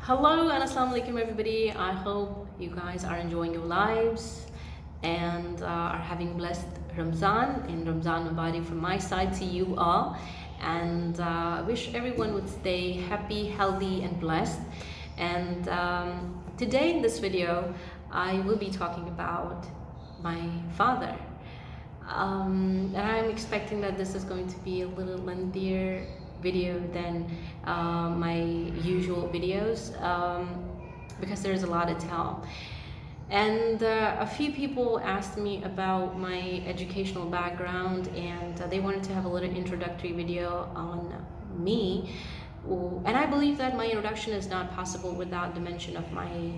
Hello and assalamu alaikum everybody. I hope you guys are enjoying your lives and are having blessed Ramzan. In Ramzan Mubarak from my side to you all, and wish everyone would stay happy, healthy and blessed. And today in this video I will be talking about my father. And I'm expecting that this is going to be a little lengthier video than my usual videos because there's a lot to tell. And a few people asked me about my educational background, and they wanted to have a little introductory video on me. And I believe that my introduction is not possible without the mention of my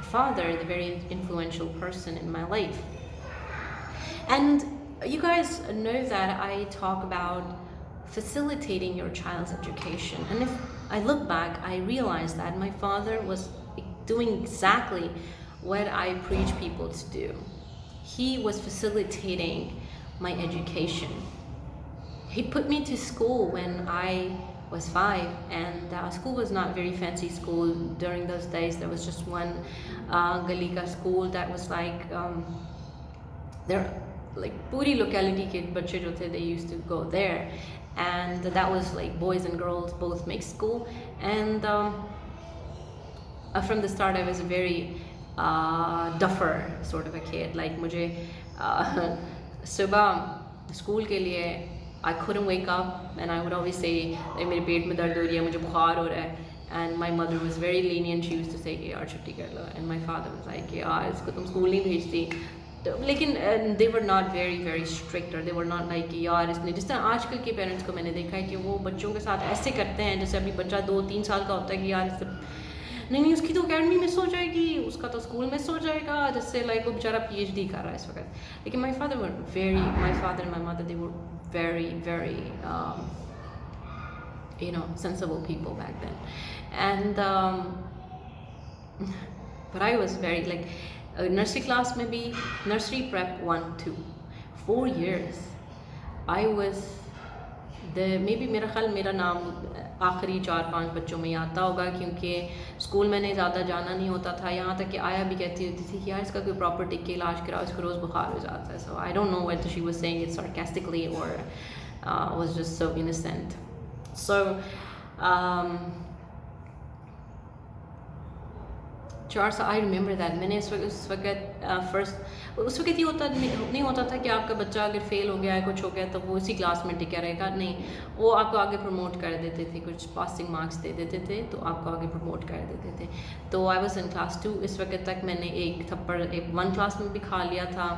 father, the very influential person in my life. And you guys know that I talk about facilitating your child's education. And if I look back, I realize that my father was doing exactly what I preach people to do. He was facilitating my education. He put me to school when I was 5, and school was not very fancy school during those days. There was just one Galika school that was like there, like puri locality ke bachche jo the, they used to go there, and that was like boys and girls both mixed school. And from the start I was a very duffer sort of a kid. Like mujhe subah school ke liye I couldn't wake up, and I would always say like mere peet mein dard ho rahi hai, mujhe bukhar ho raha hai. And my mother was very lenient. She used to say yaar chutti kar lo, and my father was like yaar isko tum school nahi bhejti. लेकिन they were not very strict, or they were not like कि यार इसने, जिस तरह आजकल के parents को मैंने देखा है कि वो बच्चों के साथ ऐसे करते हैं जैसे अभी बच्चा 2-3 साल का होता है कि यार इससे नहीं उसकी तो अकेडमी मिस हो जाएगी, उसका तो स्कूल मिस हो जाएगा, जिससे लाइक वो बेचारा PhD कर रहा है इस वक्त. लेकिन my father and my mother, they were very sensible people back then. And but I was very like nursery class में भी, nursery prep 1-2, 4 years I was the, maybe मेरा ख्याल मेरा नाम आखिरी 4-5 बच्चों में आता होगा, क्योंकि स्कूल मैंने ज़्यादा जाना नहीं होता था. यहाँ तक कि आया भी कहती होती थी कि यार इसका कोई प्रॉपर टिक के इलाज कराओ, इसको रोज़ बुखार हो जाता है. So I don't know whether she was saying it sarcastically or was just so innocent. So I remember that मैंने उस वक्त फर्स्ट उस वक्त ये होता नहीं होता था कि आपका बच्चा अगर फेल हो गया है, कुछ हो गया, तो वो इसी क्लास में टिका रहेगा. नहीं, वो आपको आगे प्रमोट कर देते थे, कुछ पासिंग मार्क्स दे देते थे तो आपको आगे प्रमोट कर देते थे. तो आई वॉज इन क्लास 2. इस वक्त तक मैंने एक थप्पड़ 1 क्लास में भी खा लिया था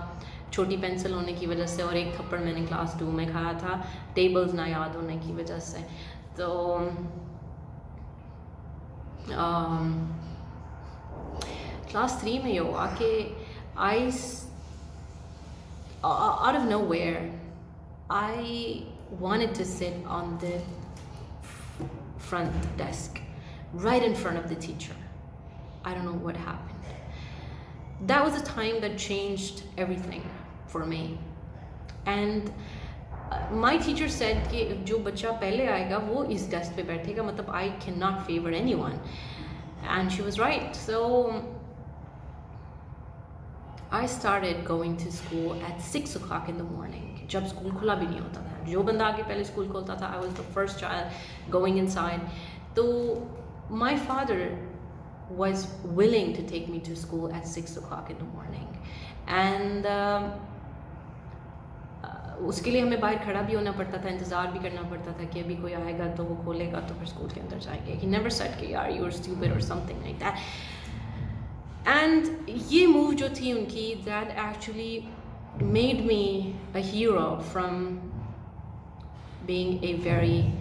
छोटी पेंसिल होने की वजह से, और एक थप्पड़ मैंने क्लास 2 में खाया था टेबल्स ना याद होने की वजह से. तो क्लास 3 में ये हुआ कि out of nowhere I wanted to sit on the front desk right in front of the teacher. I don't know what happened. That was a time that changed everything for me. And my teacher said कि जो बच्चा पहले आएगा वो इस desk पे बैठेगा, मतलब I cannot favor anyone. And she was right. So I started going to school at 6 o'clock in the morning. जब स्कूल खुला भी नहीं होता था, जो बंदा आगे पहले स्कूल खोलता था, I was the first child going inside. तो my father was willing to take me to school at 6 o'clock in the morning. And उसके लिए हमें बाहर खड़ा भी होना पड़ता था, इंतज़ार भी करना पड़ता था कि अभी कोई आएगा तो वो खोलेगा तो फिर स्कूल के अंदर जाएंगे. He never said कि यार you're stupid or something like that. And ये move जो थी उनकी, that actually made me a hero from being a very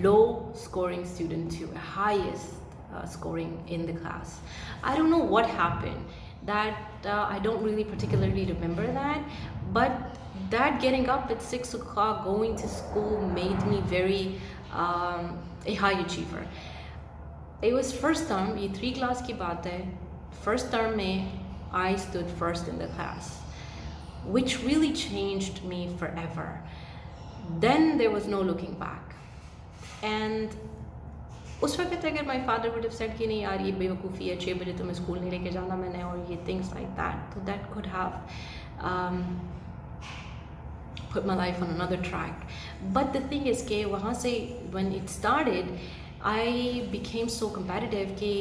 low scoring student to a highest scoring in the class. I don't know what happened. That I don't really particularly remember that, but that getting up at 6 o'clock going to school made me very a high achiever. It was first term, ये 3 class की बात है. First term में I stood first in the class, which really changed me forever. Then there was no looking back. And उस वक्त अगर my father would have said कि नहीं यार ये बेवकूफ़ी है, 6 बजे तुम्हें स्कूल नहीं लेके जाना मैंने, और ये थिंग्स लाइक दैट, तो that could have put my life on another track. But the thing is कि वहाँ से when it started I became so competitive कि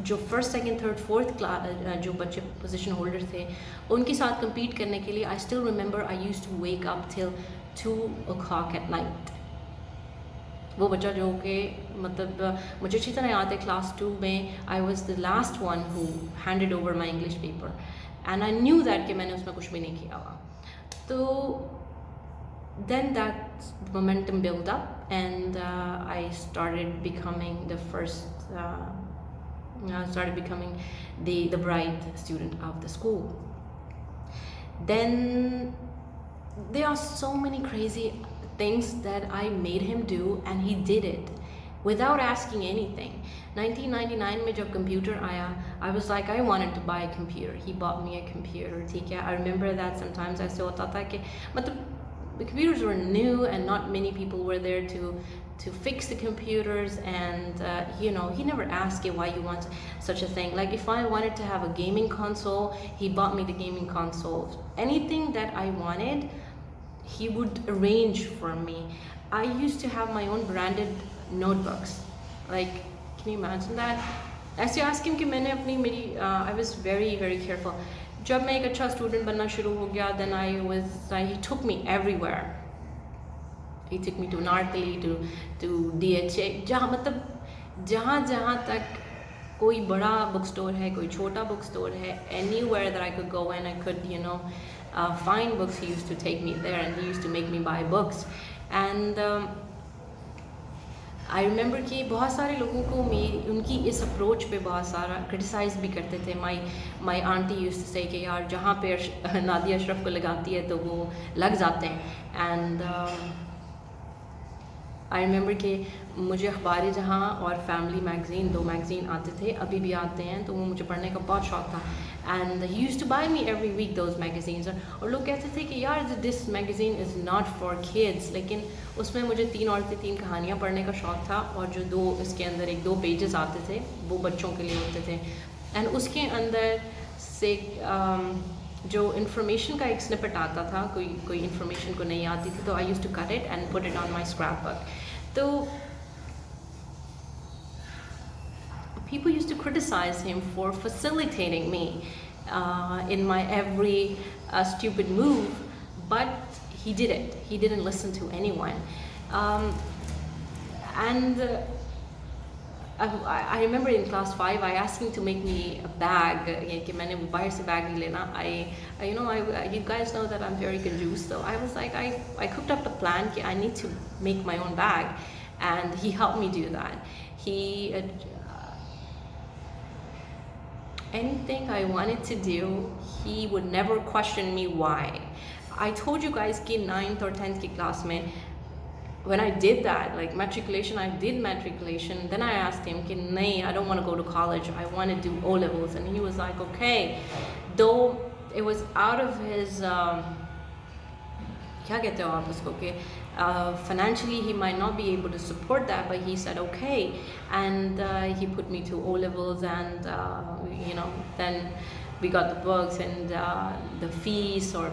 जो first second third fourth class जो बच्चे पोजीशन होल्डर थे उनके साथ compete करने के लिए I still remember I used to wake up till 2 o'clock at night. वो बच्चा जो कि मतलब मुझे अच्छी तरह याद है क्लास 2 में I was the last one who handed over my English paper and I knew that कि मैंने उसमें कुछ भी नहीं किया हुआ. So then that momentum built up and I started becoming the first started becoming the bright student of the school. Then there are so many crazy things that I made him do and he did it without asking anything. 1999 में जब computer आया, I was like I wanted to buy a computer. He bought me a computer. ठीक है, I remember that sometimes ऐसे होता था कि मतलब the computers were new and not many people were there to fix the computers, and you know, he never asked why you want such a thing. Like if I wanted to have a gaming console, he bought me the gaming console. Anything that I wanted, he would arrange for me. I used to have my own branded notebooks. Like, can you imagine that? ऐसे ask him कि मैंने अपनी मेरी I was very very careful. जब मैं एक अच्छा student बनना शुरू हो गया, then he took me everywhere. He took me to Nartali, to DHA, जहाँ मतलब जहाँ तक कोई बड़ा बुक स्टोर है, कोई छोटा बुक स्टोर है, anywhere that I could go and I could, you know, find books, he used to take me there and he used to make me buy books. And I remember कि बहुत सारे लोगों को उनकी इस approach पे बहुत सारा क्रिटिसाइज़ भी करते थे. माई आंटी यूज्ड टू से कि यार जहाँ पे नादिया अशरफ को लगाती है तो वो लग जाते हैं. एंड आई रिमेंबर कि मुझे अखबार जहाँ और फैमिली मैगज़ीन, 2 मैगज़ीन आते थे, अभी भी आते हैं, तो वो मुझे पढ़ने का बहुत शौक़ था. And he used to buy me every week those magazines. और लोग कहते थे कि यार this magazine is not for kids, लेकिन उसमें मुझे 3 औरतें 3 कहानियाँ पढ़ने का शौक़ था, और जो 2 इसके अंदर 1-2 पेजेस आते थे वो बच्चों के लिए होते थे. एंड उसके अंदर से जो इन्फॉर्मेशन का एक स्निपेट आता था, कोई इन्फॉर्मेशन को नहीं आती थी, तो I used to cut it and put it on my scrapbook. तो people used to criticize him for facilitating me in my every stupid move, but he did it. He didn't listen to anyone. And I remember in class 5 I asked him to make me a bag कि मैंने बाहर से bag नहीं लेना. You guys know that I'm very conjuice, so I was like I cooked up a plan कि I need to make my own bag, and he helped me do that. He anything I wanted to do, he would never question me why. I told you guys कि 9th or 10th की class में when I did that, like matriculation, I did matriculation. Then I asked him कि नहीं, I don't want to go to college, I want to do O-levels. And he was like, okay. Though it was out of his क्या कहते हो आप उसको कि financially he might not be able to support that, but he said okay, and he put me to O-levels, and you know, then we got the books and the fees or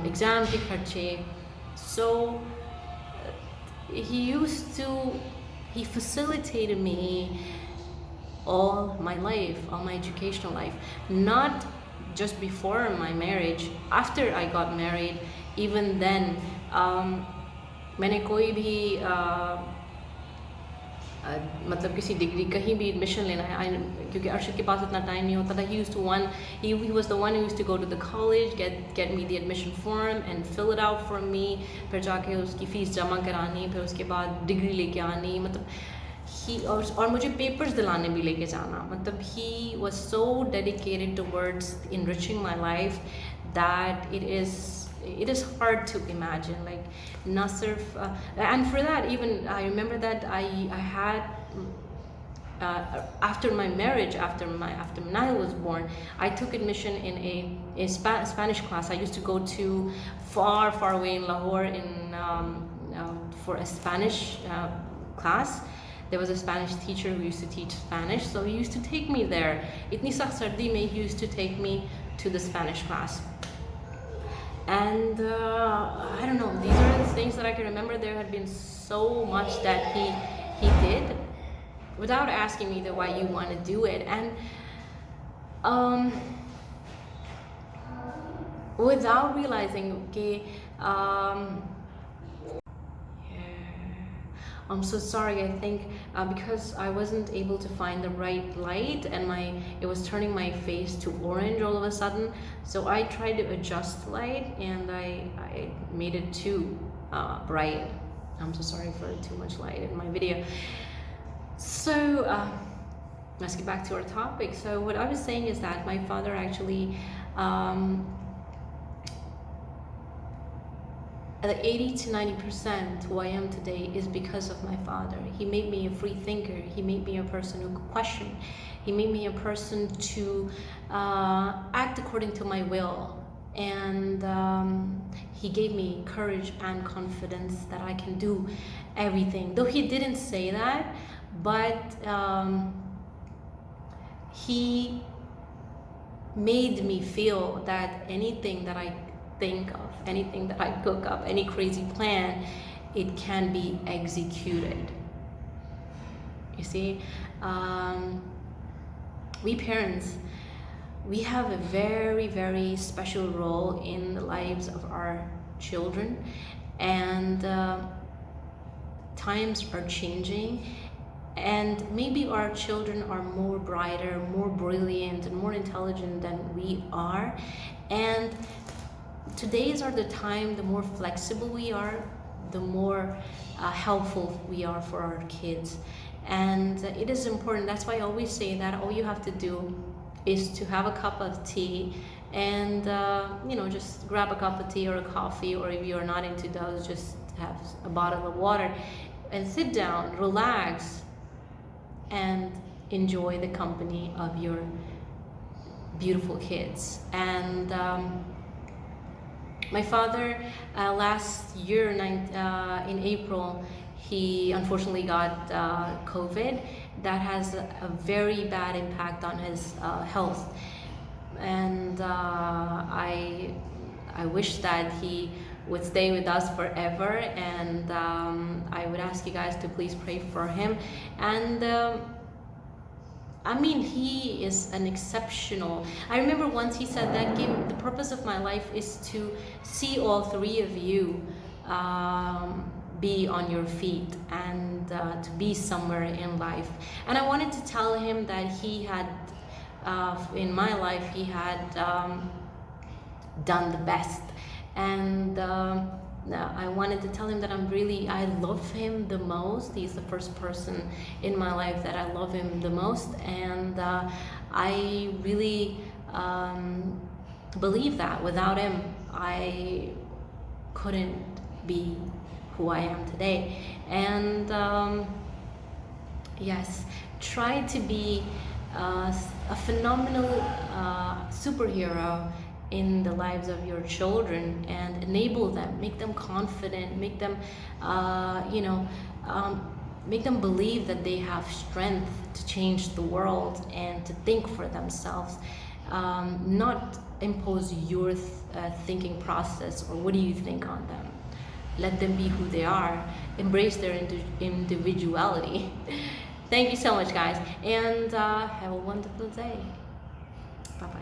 exam के खर्चे. So he facilitated me all my life, all my educational life, not just before my marriage, after I got married. Even then मैंने कोई भी मतलब किसी degree कहीं भी admission लेना है, क्योंकि अर्शद के पास इतना टाइम नहीं होता था. He was the one who used to go to the college, get me the admission form and fill it out for me, फिर जाके उसकी फ़ीस जमा करानी, फिर उसके बाद डिग्री लेके आनी, मतलब और मुझे पेपर्स दिलाने भी लेके जाना. मतलब he was so dedicated towards enriching my life that it is hard to imagine. Like Nasir, and for that, even I remember that I had after my marriage, after Manal was born, I took admission in a Spanish class. I used to go to far away in Lahore for a Spanish class. there was a Spanish teacher who used to teach Spanish, so he used to take me there. Itni sakht sardi mein he used to take me to the Spanish class. And I don't know, these are the things that I can remember. There had been so much that he did without asking me that why you want to do it, and without realizing, okay, I'm so sorry. I think because I wasn't able to find the right light, and it was turning my face to orange all of a sudden. So I tried to adjust the light, and I made it too bright. I'm so sorry for too much light in my video. So let's get back to our topic. So what I was saying is that my father actually, the 80 to 90% who I am today is because of my father. He made me a free thinker. He made me a person who could question. He made me a person to act according to my will. And he gave me courage and confidence that I can do everything. Though he didn't say that, but he made me feel that anything that I think of, anything that I cook up, any crazy plan, it can be executed. You see, we parents, we have a very, very special role in the lives of our children, and times are changing, and maybe our children are more brighter, more brilliant, and more intelligent than we are, and today's are the time, the more flexible we are, the more helpful we are for our kids. And it is important. That's why I always say that all you have to do is to have a cup of tea, and just grab a cup of tea or a coffee, or if you're not into those, just have a bottle of water and sit down, relax, and enjoy the company of your beautiful kids. And my father, last year in April, he unfortunately got COVID. That has a very bad impact on his health, and I wish that he would stay with us forever, and I would ask you guys to please pray for him. And I mean, he is an exceptional. I remember once he said that the purpose of my life is to see all three of you be on your feet, and to be somewhere in life. And I wanted to tell him that he had, in my life, he had done the best. And I wanted to tell him that I love him the most. He's the first person in my life that I love him the most, and I really believe that without him I couldn't be who I am today. And yes, try to be a phenomenal superhero in the lives of your children, and enable them, make them confident, make them make them believe that they have strength to change the world and to think for themselves, not impose your thinking process or what do you think on them. Let them be who they are, embrace their individuality. Thank you so much, guys, and have a wonderful day. Bye bye.